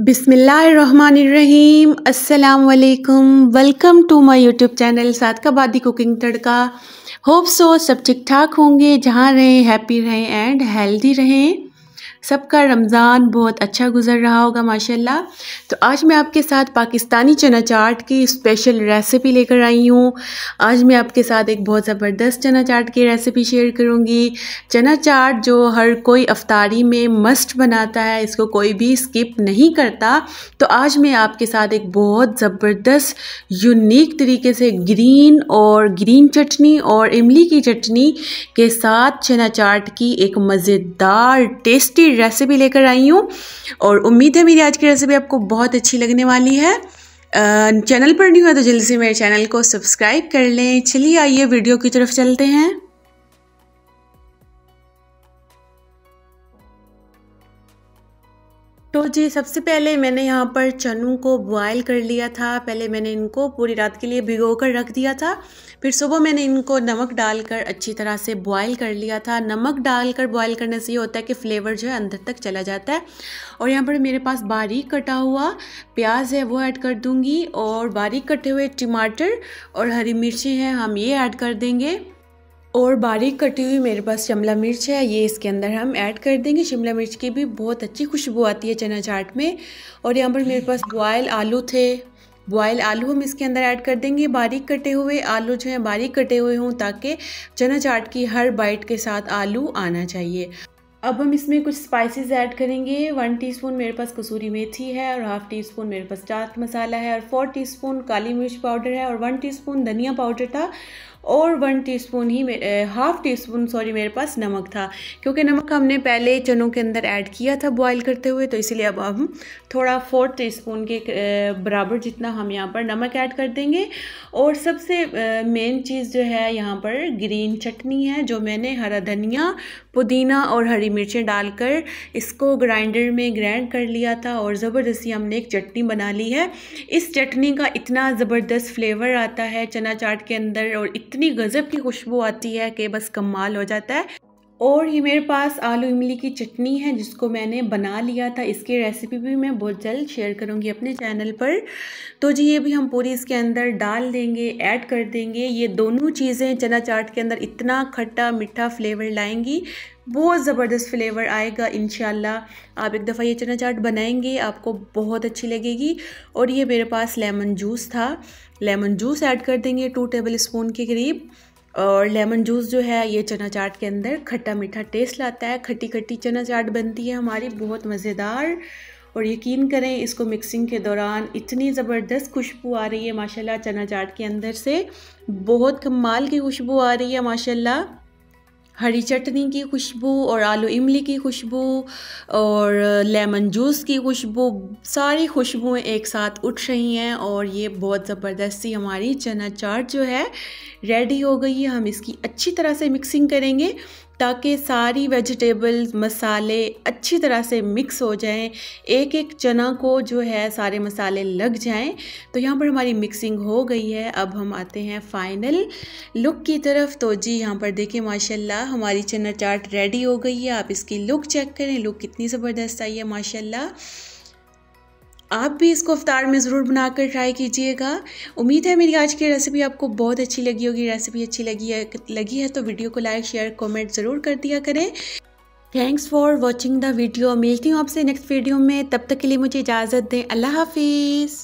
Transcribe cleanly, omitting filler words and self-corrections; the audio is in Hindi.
बिस्मिल्लाहिर्रहमानिर्रहीम अस्सलाम वालेकुम। Welcome to my YouTube channel Sadiqabadi cooking tadka. Hope so सब ठीक ठाक होंगे, जहाँ रहें हैप्पी रहें एंड हेल्दी रहें। सबका रमज़ान बहुत अच्छा गुजर रहा होगा माशाल्लाह। तो आज मैं आपके साथ पाकिस्तानी चना चाट की स्पेशल रेसिपी लेकर आई हूँ। आज मैं आपके साथ एक बहुत ज़बरदस्त चना चाट की रेसिपी शेयर करूँगी। चना चाट जो हर कोई अफ्तारी में मस्ट बनाता है, इसको कोई भी स्किप नहीं करता। तो आज मैं आपके साथ एक बहुत ज़बरदस्त यूनिक तरीके से ग्रीन चटनी और इमली की चटनी के साथ चना चाट की एक मज़ेदार टेस्टी रेसिपी लेकर आई हूँ। और उम्मीद है मेरी आज की रेसिपी आपको बहुत अच्छी लगने वाली है। चैनल पर नहीं हुआ तो जल्दी से मेरे चैनल को सब्सक्राइब कर लें। चलिए आइए वीडियो की तरफ चलते हैं। तो जी सबसे पहले मैंने यहाँ पर चनों को बॉयल कर लिया था। पहले मैंने इनको पूरी रात के लिए भिगो कर रख दिया था। फिर सुबह मैंने इनको नमक डालकर अच्छी तरह से बॉयल कर लिया था। नमक डालकर बॉयल करने से ये होता है कि फ्लेवर जो है अंदर तक चला जाता है। और यहाँ पर मेरे पास बारीक कटा हुआ प्याज है, वो ऐड कर दूँगी। और बारीक कटे हुए टमाटर और हरी मिर्ची हैं, हम ये ऐड कर देंगे। और बारीक कटी हुई मेरे पास शिमला मिर्च है, ये इसके अंदर हम ऐड कर देंगे। शिमला मिर्च की भी बहुत अच्छी खुशबू आती है चना चाट में। और यहाँ पर मेरे पास बॉयल आलू थे, बॉयल आलू हम इसके अंदर ऐड कर देंगे। बारीक कटे हुए आलू जो हैं बारीक कटे हुए हों, ताकि चना चाट की हर बाइट के साथ आलू आना चाहिए। अब हम इसमें कुछ स्पाइसेस ऐड करेंगे। 1 टीस्पून मेरे पास कसूरी मेथी है, और 1/2 टीस्पून मेरे पास चाट मसाला है, और 4 टीस्पून काली मिर्च पाउडर है, और 1 टीस्पून धनिया पाउडर था, और 1 टीस्पून ही 1/2 टीस्पून मेरे पास नमक था। क्योंकि नमक हमने पहले चनों के अंदर ऐड किया था बॉईल करते हुए, तो इसीलिए अब हम थोड़ा 4 टीस्पून के बराबर जितना हम यहाँ पर नमक ऐड कर देंगे। और सबसे मेन चीज़ जो है यहाँ पर ग्रीन चटनी है, जो मैंने हरा धनिया, पुदीना और हरी मिर्चें डालकर इसको ग्राइंडर में ग्राइंड कर लिया था, और ज़बरदस्ती हमने एक चटनी बना ली है। इस चटनी का इतना ज़बरदस्त फ्लेवर आता है चना चाट के अंदर, और इतनी गज़ब की खुशबू आती है कि बस कमाल हो जाता है। और ये मेरे पास आलू इमली की चटनी है, जिसको मैंने बना लिया था। इसकी रेसिपी भी मैं बहुत जल्द शेयर करूंगी अपने चैनल पर। तो जी ये भी हम पूरी इसके अंदर डाल देंगे, ऐड कर देंगे। ये दोनों चीज़ें चना चाट के अंदर इतना खट्टा मीठा फ्लेवर लाएंगी, बहुत ज़बरदस्त फ्लेवर आएगा इंशाल्लाह। आप एक दफ़ा ये चना चाट बनाएंगे, आपको बहुत अच्छी लगेगी। और ये मेरे पास लेमन जूस था, लेमन जूस ऐड कर देंगे 2 टेबल स्पून के करीब। और लेमन जूस जो है ये चना चाट के अंदर खट्टा मीठा टेस्ट लाता है। खट्टी खट्टी चना चाट बनती है हमारी, बहुत मज़ेदार। और यकीन करें इसको मिक्सिंग के दौरान इतनी ज़बरदस्त खुशबू आ रही है माशाल्लाह चना चाट के अंदर से, बहुत कमाल की खुशबू आ रही है माशाल्लाह। हरी चटनी की खुशबू और आलू इमली की खुशबू और लेमन जूस की खुशबू, सारी खुशबुएं एक साथ उठ रही हैं। और ये बहुत ज़बरदस्ती हमारी चना चाट जो है रेडी हो गई है। हम इसकी अच्छी तरह से मिक्सिंग करेंगे, ताकि सारी वेजिटेबल्स मसाले अच्छी तरह से मिक्स हो जाएं, एक एक चना को जो है सारे मसाले लग जाएं। तो यहाँ पर हमारी मिक्सिंग हो गई है। अब हम आते हैं फाइनल लुक की तरफ। तो जी यहाँ पर देखिए माशाल्लाह हमारी चना चाट रेडी हो गई है। आप इसकी लुक चेक करें, लुक कितनी ज़बरदस्त आई है माशाल्लाह। आप भी इसको इफ्तार में ज़रूर बनाकर ट्राई कीजिएगा। उम्मीद है मेरी आज की रेसिपी आपको बहुत अच्छी लगी होगी। रेसिपी अच्छी लगी है तो वीडियो को लाइक शेयर कमेंट ज़रूर कर दिया करें। Thanks for watching the video. मिलती हूँ आपसे नेक्स्ट वीडियो में, तब तक के लिए मुझे इजाज़त दें। अल्लाह हाफिज़।